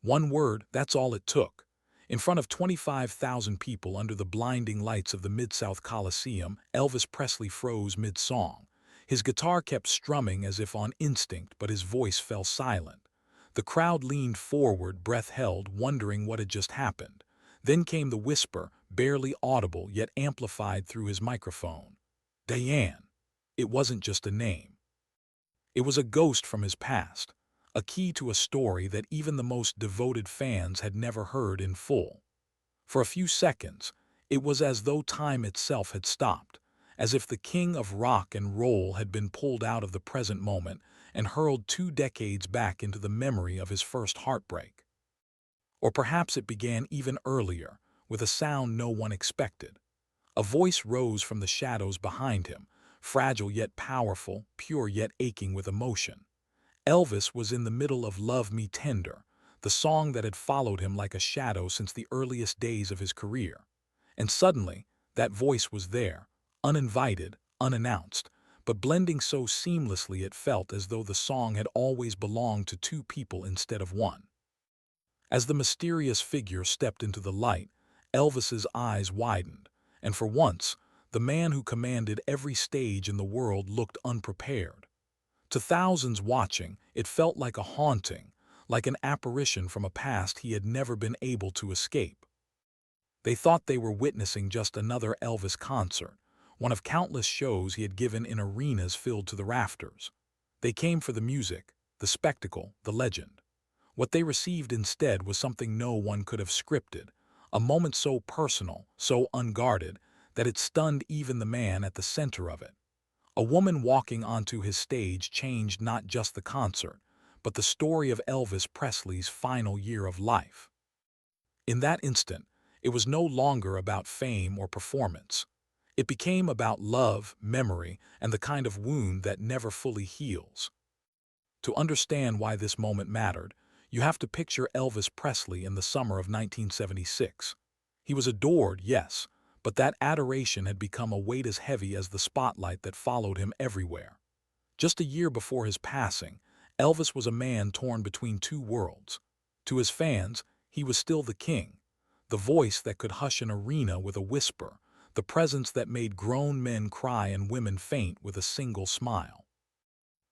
One word, that's all it took. In front of 25,000 people under the blinding lights of the Mid-South Coliseum, Elvis Presley froze mid-song. His guitar kept strumming as if on instinct, but his voice fell silent. The crowd leaned forward, breath held, wondering what had just happened. Then came the whisper, barely audible yet amplified through his microphone. Diane. It wasn't just a name. It was a ghost from his past, a key to a story that even the most devoted fans had never heard in full. For a few seconds, it was as though time itself had stopped, as if the king of rock and roll had been pulled out of the present moment and hurled 2 decades back into the memory of his first heartbreak. Or perhaps it began even earlier, with a sound no one expected. A voice rose from the shadows behind him, fragile yet powerful, pure yet aching with emotion. Elvis was in the middle of Love Me Tender, the song that had followed him like a shadow since the earliest days of his career. And suddenly, that voice was there, uninvited, unannounced, but blending so seamlessly it felt as though the song had always belonged to two people instead of one. As the mysterious figure stepped into the light, Elvis's eyes widened, and for once, the man who commanded every stage in the world looked unprepared. To thousands watching, it felt like a haunting, like an apparition from a past he had never been able to escape. They thought they were witnessing just another Elvis concert, one of countless shows he had given in arenas filled to the rafters. They came for the music, the spectacle, the legend. What they received instead was something no one could have scripted, a moment so personal, so unguarded, that it stunned even the man at the center of it. A woman walking onto his stage changed not just the concert, but the story of Elvis Presley's final year of life. In that instant, it was no longer about fame or performance. It became about love, memory, and the kind of wound that never fully heals. To understand why this moment mattered, you have to picture Elvis Presley in the summer of 1976. He was adored, yes, but that adoration had become a weight as heavy as the spotlight that followed him everywhere. Just a year before his passing, Elvis was a man torn between two worlds. To his fans, he was still the king, the voice that could hush an arena with a whisper, the presence that made grown men cry and women faint with a single smile.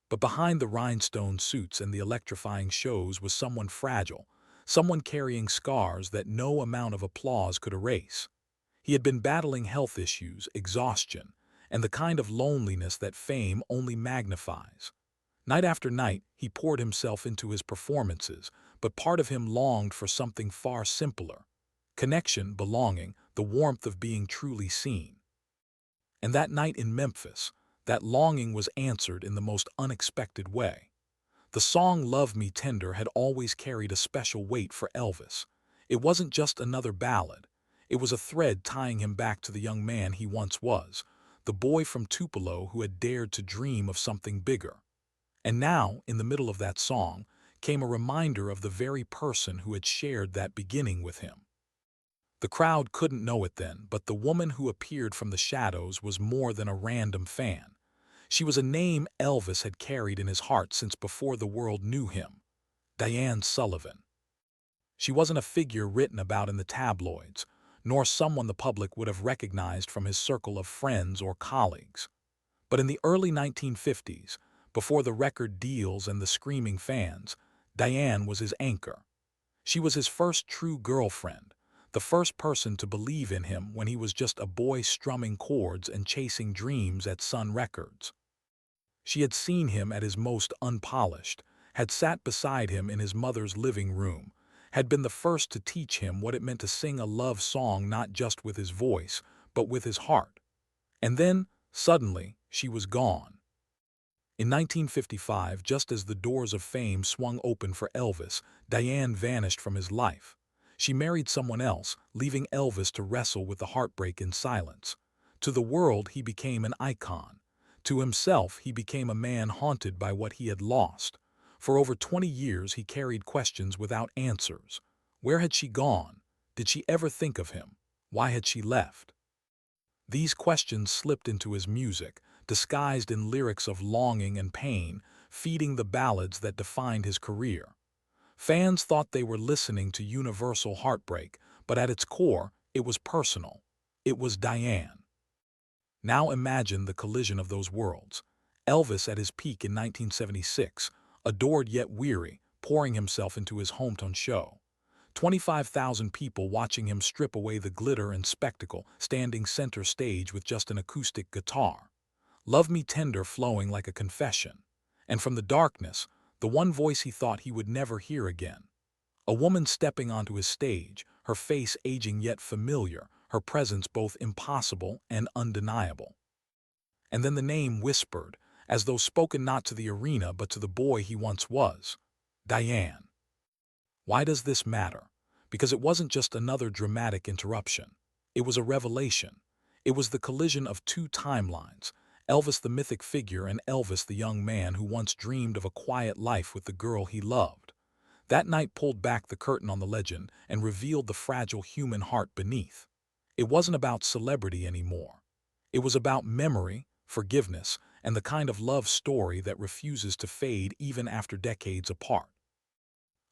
But behind the rhinestone suits and the electrifying shows was someone fragile, someone carrying scars that no amount of applause could erase. He had been battling health issues, exhaustion, and the kind of loneliness that fame only magnifies. Night after night, he poured himself into his performances, but part of him longed for something far simpler: connection, belonging, the warmth of being truly seen. And that night in Memphis, that longing was answered in the most unexpected way. The song Love Me Tender had always carried a special weight for Elvis. It wasn't just another ballad. It was a thread tying him back to the young man he once was, the boy from Tupelo who had dared to dream of something bigger. And now, in the middle of that song, came a reminder of the very person who had shared that beginning with him. The crowd couldn't know it then, but the woman who appeared from the shadows was more than a random fan. She was a name Elvis had carried in his heart since before the world knew him: Diane Sullivan. She wasn't a figure written about in the tabloids, nor someone the public would have recognized from his circle of friends or colleagues. But in the early 1950s, before the record deals and the screaming fans, Diane was his anchor. She was his first true girlfriend, the first person to believe in him when he was just a boy strumming chords and chasing dreams at Sun Records. She had seen him at his most unpolished, had sat beside him in his mother's living room, had been the first to teach him what it meant to sing a love song not just with his voice, but with his heart. And then, suddenly, she was gone. In 1955, just as the doors of fame swung open for Elvis, Diane vanished from his life. She married someone else, leaving Elvis to wrestle with the heartbreak in silence. To the world, he became an icon. To himself, he became a man haunted by what he had lost. For over 20 years, he carried questions without answers. Where had she gone? Did she ever think of him? Why had she left? These questions slipped into his music, disguised in lyrics of longing and pain, feeding the ballads that defined his career. Fans thought they were listening to universal heartbreak, but at its core, it was personal. It was Diane. Now imagine the collision of those worlds. Elvis at his peak in 1976, adored yet weary, pouring himself into his hometown show. 25,000 people watching him strip away the glitter and spectacle, standing center stage with just an acoustic guitar. Love Me Tender flowing like a confession. And from the darkness, the one voice he thought he would never hear again. A woman stepping onto his stage, her face aging yet familiar, her presence both impossible and undeniable. And then the name whispered, as though spoken not to the arena but to the boy he once was. Diane. Why does this matter? Because it wasn't just another dramatic interruption. It was a revelation. It was the collision of two timelines, Elvis the mythic figure and Elvis the young man who once dreamed of a quiet life with the girl he loved. That night pulled back the curtain on the legend and revealed the fragile human heart beneath. It wasn't about celebrity anymore. It was about memory, forgiveness, and the kind of love story that refuses to fade even after decades apart.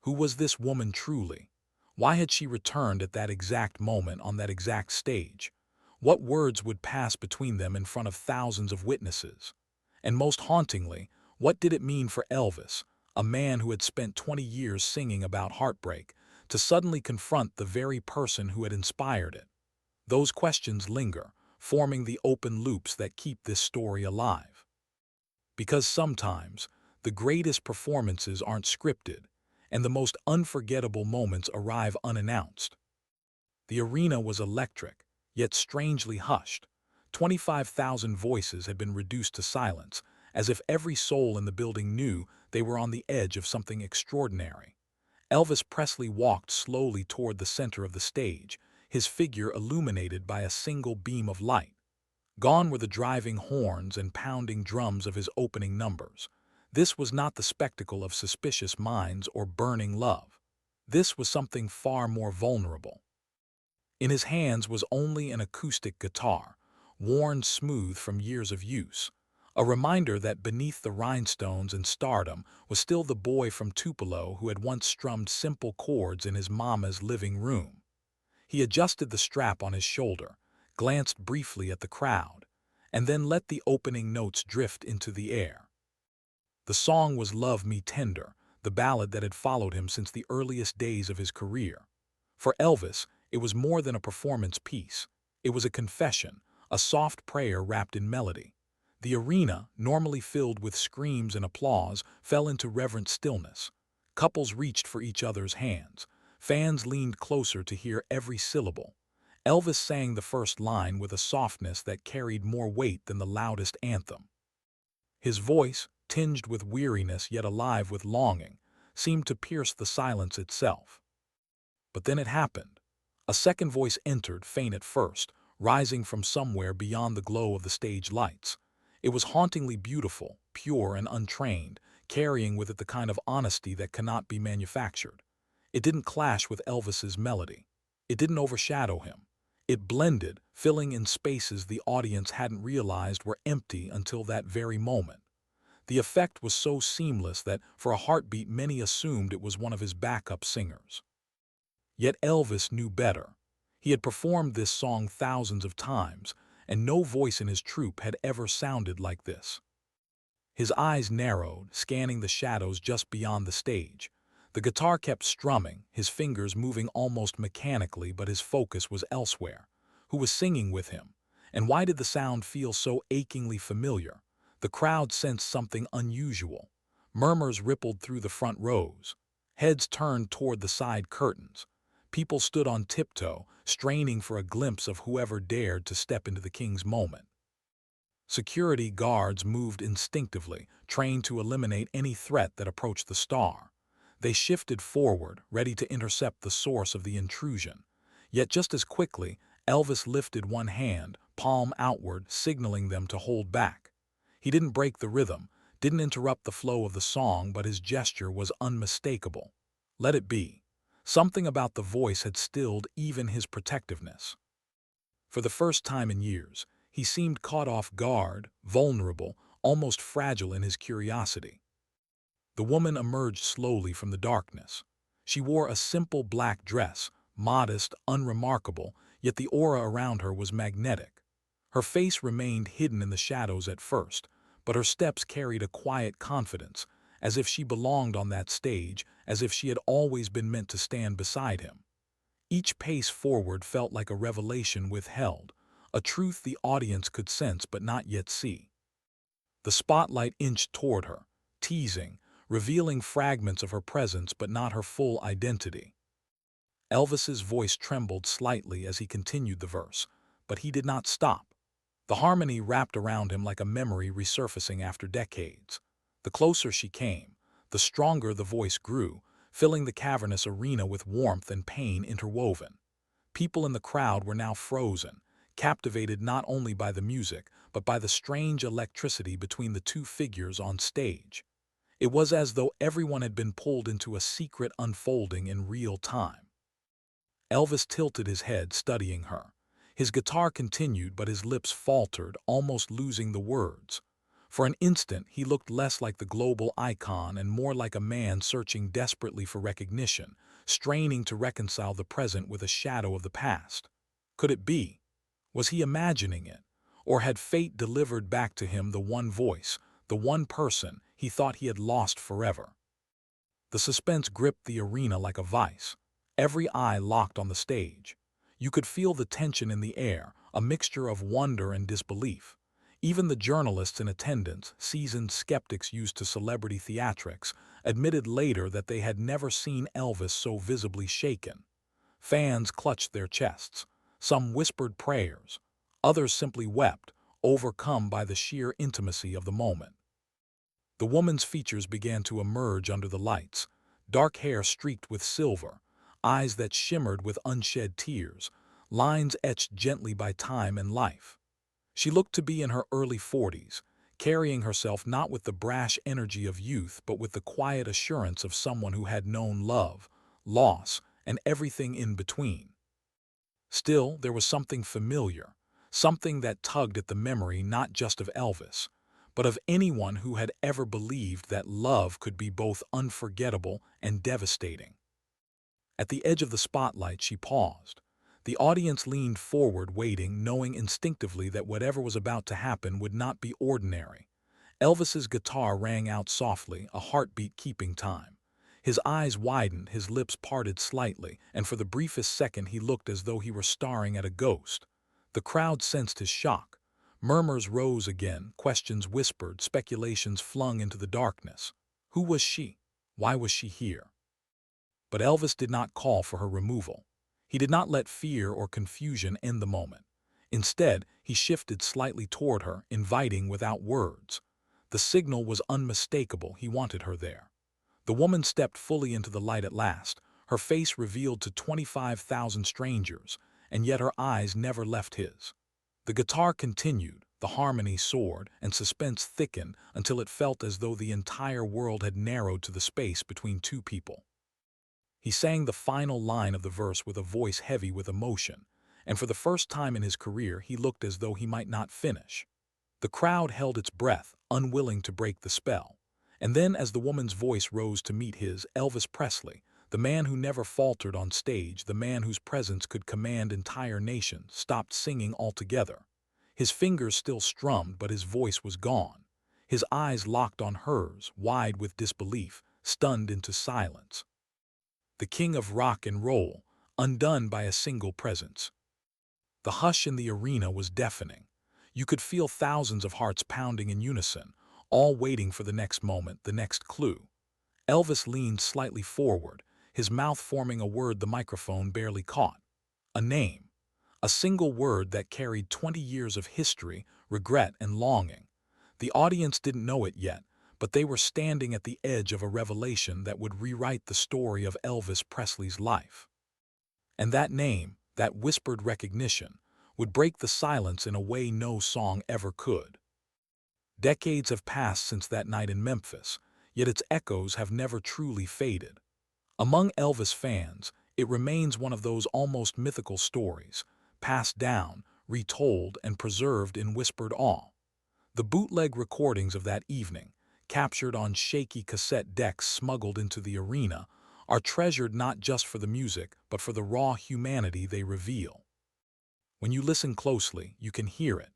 Who was this woman truly? Why had she returned at that exact moment on that exact stage? What words would pass between them in front of thousands of witnesses? And most hauntingly, what did it mean for Elvis, a man who had spent 20 years singing about heartbreak, to suddenly confront the very person who had inspired it? Those questions linger, forming the open loops that keep this story alive. Because sometimes, the greatest performances aren't scripted, and the most unforgettable moments arrive unannounced. The arena was electric, yet strangely hushed. 25,000 voices had been reduced to silence, as if every soul in the building knew they were on the edge of something extraordinary. Elvis Presley walked slowly toward the center of the stage, his figure illuminated by a single beam of light. Gone were the driving horns and pounding drums of his opening numbers. This was not the spectacle of suspicious minds or burning love. This was something far more vulnerable. In his hands was only an acoustic guitar, worn smooth from years of use, a reminder that beneath the rhinestones and stardom was still the boy from Tupelo who had once strummed simple chords in his mama's living room. He adjusted the strap on his shoulder, glanced briefly at the crowd, and then let the opening notes drift into the air. The song was Love Me Tender, the ballad that had followed him since the earliest days of his career. For Elvis, it was more than a performance piece. It was a confession, a soft prayer wrapped in melody. The arena, normally filled with screams and applause, fell into reverent stillness. Couples reached for each other's hands. Fans leaned closer to hear every syllable. Elvis sang the first line with a softness that carried more weight than the loudest anthem. His voice, tinged with weariness yet alive with longing, seemed to pierce the silence itself. But then it happened. A second voice entered, faint at first, rising from somewhere beyond the glow of the stage lights. It was hauntingly beautiful, pure and untrained, carrying with it the kind of honesty that cannot be manufactured. It didn't clash with Elvis's melody. It didn't overshadow him. It blended, filling in spaces the audience hadn't realized were empty until that very moment. The effect was so seamless that, for a heartbeat, many assumed it was one of his backup singers. Yet Elvis knew better. He had performed this song thousands of times, and no voice in his troupe had ever sounded like this. His eyes narrowed, scanning the shadows just beyond the stage. The guitar kept strumming, his fingers moving almost mechanically, but his focus was elsewhere. Who was singing with him? And why did the sound feel so achingly familiar? The crowd sensed something unusual. Murmurs rippled through the front rows. Heads turned toward the side curtains. People stood on tiptoe, straining for a glimpse of whoever dared to step into the king's moment. Security guards moved instinctively, trained to eliminate any threat that approached the star. They shifted forward, ready to intercept the source of the intrusion. Yet just as quickly, Elvis lifted one hand, palm outward, signaling them to hold back. He didn't break the rhythm, didn't interrupt the flow of the song, but his gesture was unmistakable. Let it be. Something about the voice had stilled even his protectiveness. For the first time in years, he seemed caught off guard, vulnerable, almost fragile in his curiosity. The woman emerged slowly from the darkness. She wore a simple black dress, modest, unremarkable, yet the aura around her was magnetic. Her face remained hidden in the shadows at first, but her steps carried a quiet confidence, as if she belonged on that stage, as if she had always been meant to stand beside him. Each pace forward felt like a revelation withheld, a truth the audience could sense but not yet see. The spotlight inched toward her, teasing, revealing fragments of her presence but not her full identity. Elvis's voice trembled slightly as he continued the verse, but he did not stop. The harmony wrapped around him like a memory resurfacing after decades. The closer she came, the stronger the voice grew, filling the cavernous arena with warmth and pain interwoven. People in the crowd were now frozen, captivated not only by the music, but by the strange electricity between the two figures on stage. It was as though everyone had been pulled into a secret unfolding in real time. Elvis tilted his head, studying her. His guitar continued, but his lips faltered, almost losing the words. For an instant, he looked less like the global icon and more like a man searching desperately for recognition, straining to reconcile the present with a shadow of the past. Could it be? Was he imagining it? Or had fate delivered back to him the one voice, the one person he thought he had lost forever? The suspense gripped the arena like a vice. Every eye locked on the stage. You could feel the tension in the air, a mixture of wonder and disbelief. Even the journalists in attendance, seasoned skeptics used to celebrity theatrics, admitted later that they had never seen Elvis so visibly shaken. Fans clutched their chests. Some whispered prayers. Others simply wept, overcome by the sheer intimacy of the moment. The woman's features began to emerge under the lights, dark hair streaked with silver, eyes that shimmered with unshed tears, lines etched gently by time and life. She looked to be in her early 40s, carrying herself not with the brash energy of youth but with the quiet assurance of someone who had known love, loss, and everything in between. Still, there was something familiar, something that tugged at the memory not just of Elvis, but of anyone who had ever believed that love could be both unforgettable and devastating. At the edge of the spotlight, she paused. The audience leaned forward, waiting, knowing instinctively that whatever was about to happen would not be ordinary. Elvis's guitar rang out softly, a heartbeat keeping time. His eyes widened, his lips parted slightly, and for the briefest second he looked as though he were staring at a ghost. The crowd sensed his shock. Murmurs rose again, questions whispered, speculations flung into the darkness. Who was she? Why was she here? But Elvis did not call for her removal. He did not let fear or confusion end the moment. Instead, he shifted slightly toward her, inviting without words. The signal was unmistakable. He wanted her there. The woman stepped fully into the light at last, her face revealed to 25,000 strangers, and yet her eyes never left his. The guitar continued, the harmony soared, and suspense thickened until it felt as though the entire world had narrowed to the space between two people. He sang the final line of the verse with a voice heavy with emotion, and for the first time in his career he looked as though he might not finish. The crowd held its breath, unwilling to break the spell. And then, as the woman's voice rose to meet his, Elvis Presley, the man who never faltered on stage, the man whose presence could command entire nations, stopped singing altogether. His fingers still strummed, but his voice was gone. His eyes locked on hers, wide with disbelief, stunned into silence. The king of rock and roll, undone by a single presence. The hush in the arena was deafening. You could feel thousands of hearts pounding in unison, all waiting for the next moment, the next clue. Elvis leaned slightly forward, his mouth forming a word the microphone barely caught. A name. A single word that carried 20 years of history, regret, and longing. The audience didn't know it yet, but they were standing at the edge of a revelation that would rewrite the story of Elvis Presley's life. And that name, that whispered recognition, would break the silence in a way no song ever could. Decades have passed since that night in Memphis, yet its echoes have never truly faded. Among Elvis fans, it remains one of those almost mythical stories, passed down, retold, and preserved in whispered awe. The bootleg recordings of that evening, captured on shaky cassette decks smuggled into the arena, are treasured not just for the music, but for the raw humanity they reveal. When you listen closely, you can hear it.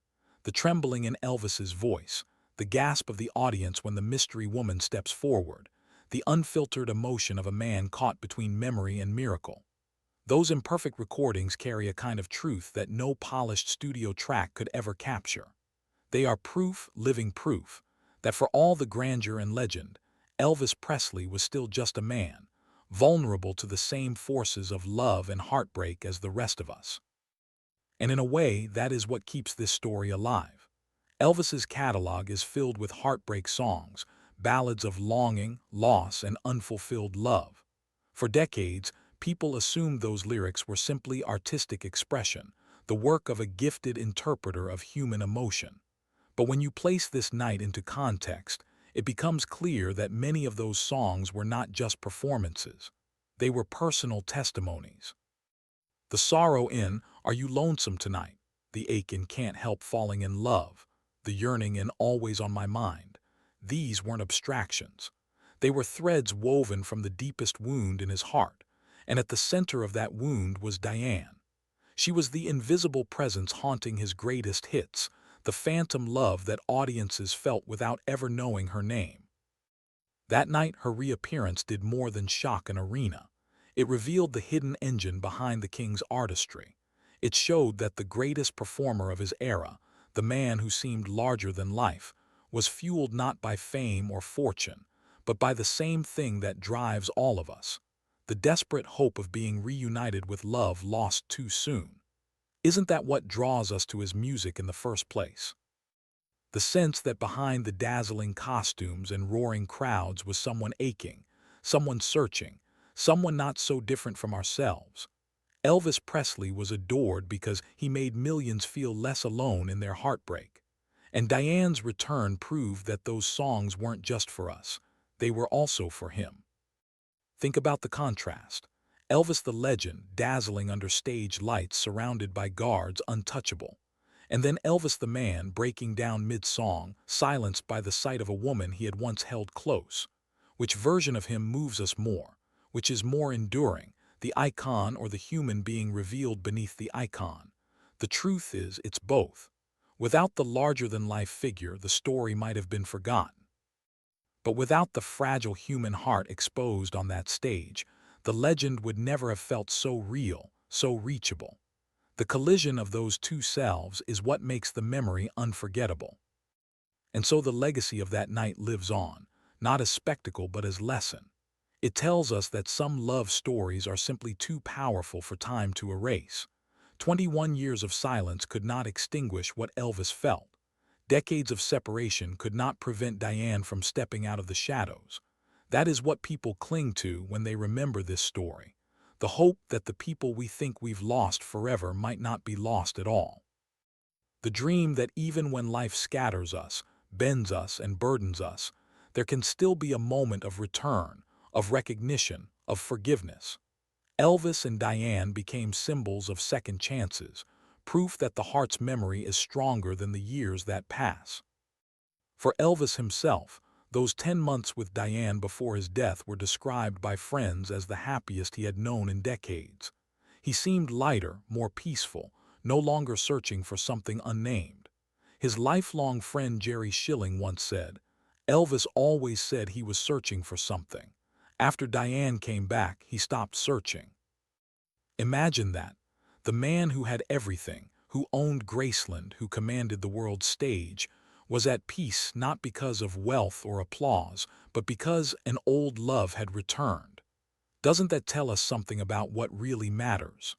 The trembling in Elvis's voice, the gasp of the audience when the mystery woman steps forward, the unfiltered emotion of a man caught between memory and miracle. Those imperfect recordings carry a kind of truth that no polished studio track could ever capture. They are proof, living proof, that for all the grandeur and legend, Elvis Presley was still just a man, vulnerable to the same forces of love and heartbreak as the rest of us. And in a way, that is what keeps this story alive. Elvis's catalog is filled with heartbreak songs, ballads of longing, loss, and unfulfilled love. For decades, people assumed those lyrics were simply artistic expression, the work of a gifted interpreter of human emotion. But when you place this night into context, it becomes clear that many of those songs were not just performances. They were personal testimonies. The sorrow in Are You Lonesome Tonight? The ache in Can't Help Falling in Love, the yearning in Always on My Mind. These weren't abstractions. They were threads woven from the deepest wound in his heart, and at the center of that wound was Diane. She was the invisible presence haunting his greatest hits, the phantom love that audiences felt without ever knowing her name. That night, her reappearance did more than shock an arena. It revealed the hidden engine behind the king's artistry. It showed that the greatest performer of his era, the man who seemed larger than life, was fueled not by fame or fortune, but by the same thing that drives all of us, the desperate hope of being reunited with love lost too soon. Isn't that what draws us to his music in the first place? The sense that behind the dazzling costumes and roaring crowds was someone aching, someone searching, someone not so different from ourselves. Elvis Presley was adored because he made millions feel less alone in their heartbreak. And Diane's return proved that those songs weren't just for us, they were also for him. Think about the contrast. Elvis the legend, dazzling under stage lights surrounded by guards untouchable. And then Elvis the man, breaking down mid-song, silenced by the sight of a woman he had once held close. Which version of him moves us more? Which is more enduring, the icon or the human being revealed beneath the icon? The truth is, it's both. Without the larger-than-life figure, the story might have been forgotten. But without the fragile human heart exposed on that stage, the legend would never have felt so real, so reachable. The collision of those two selves is what makes the memory unforgettable. And so the legacy of that night lives on, not as spectacle but as lesson. It tells us that some love stories are simply too powerful for time to erase. 21 years of silence could not extinguish what Elvis felt. Decades of separation could not prevent Diane from stepping out of the shadows. That is what people cling to when they remember this story. The hope that the people we think we've lost forever might not be lost at all. The dream that even when life scatters us, bends us, and burdens us, there can still be a moment of return, of recognition, of forgiveness. Elvis and Diane became symbols of second chances, proof that the heart's memory is stronger than the years that pass. For Elvis himself, those 10 months with Diane before his death were described by friends as the happiest he had known in decades. He seemed lighter, more peaceful, no longer searching for something unnamed. His lifelong friend Jerry Schilling once said, "Elvis always said he was searching for something. After Diane came back, he stopped searching." Imagine that. The man who had everything, who owned Graceland, who commanded the world's stage, was at peace not because of wealth or applause, but because an old love had returned. Doesn't that tell us something about what really matters?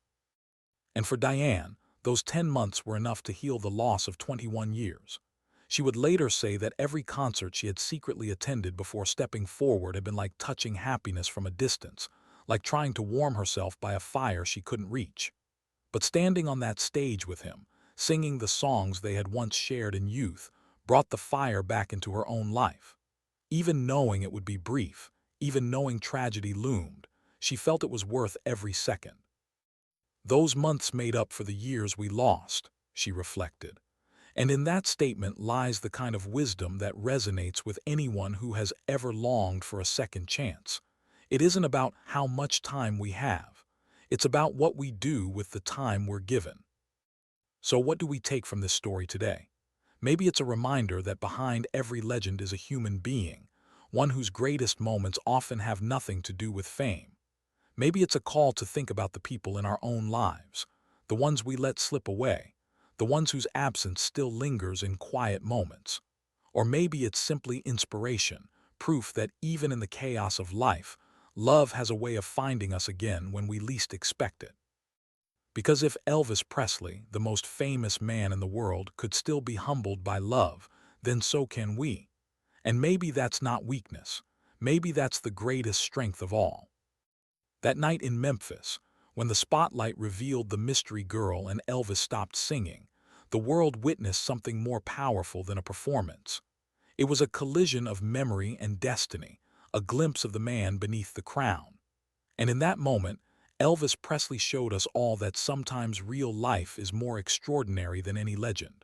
And for Diane, those 10 months were enough to heal the loss of 21 years. She would later say that every concert she had secretly attended before stepping forward had been like touching happiness from a distance, like trying to warm herself by a fire she couldn't reach. But standing on that stage with him, singing the songs they had once shared in youth, brought the fire back into her own life. Even knowing it would be brief, even knowing tragedy loomed, she felt it was worth every second. Those months made up for the years we lost, she reflected. And in that statement lies the kind of wisdom that resonates with anyone who has ever longed for a second chance. It isn't about how much time we have. It's about what we do with the time we're given. So what do we take from this story today? Maybe it's a reminder that behind every legend is a human being, one whose greatest moments often have nothing to do with fame. Maybe it's a call to think about the people in our own lives, the ones we let slip away, the ones whose absence still lingers in quiet moments. Or maybe it's simply inspiration, proof that even in the chaos of life, love has a way of finding us again when we least expect it. Because if Elvis Presley, the most famous man in the world, could still be humbled by love, then so can we. And maybe that's not weakness. Maybe that's the greatest strength of all. That night in Memphis, when the spotlight revealed the mystery girl and Elvis stopped singing, the world witnessed something more powerful than a performance. It was a collision of memory and destiny, a glimpse of the man beneath the crown. And in that moment, Elvis Presley showed us all that sometimes real life is more extraordinary than any legend.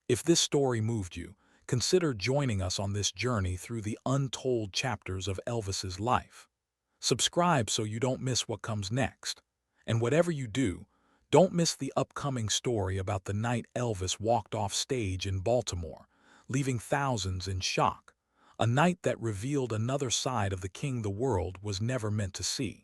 If this story moved you, consider joining us on this journey through the untold chapters of Elvis's life. Subscribe so you don't miss what comes next. And whatever you do, don't miss the upcoming story about the night Elvis walked off stage in Baltimore, leaving thousands in shock, a night that revealed another side of the king the world was never meant to see.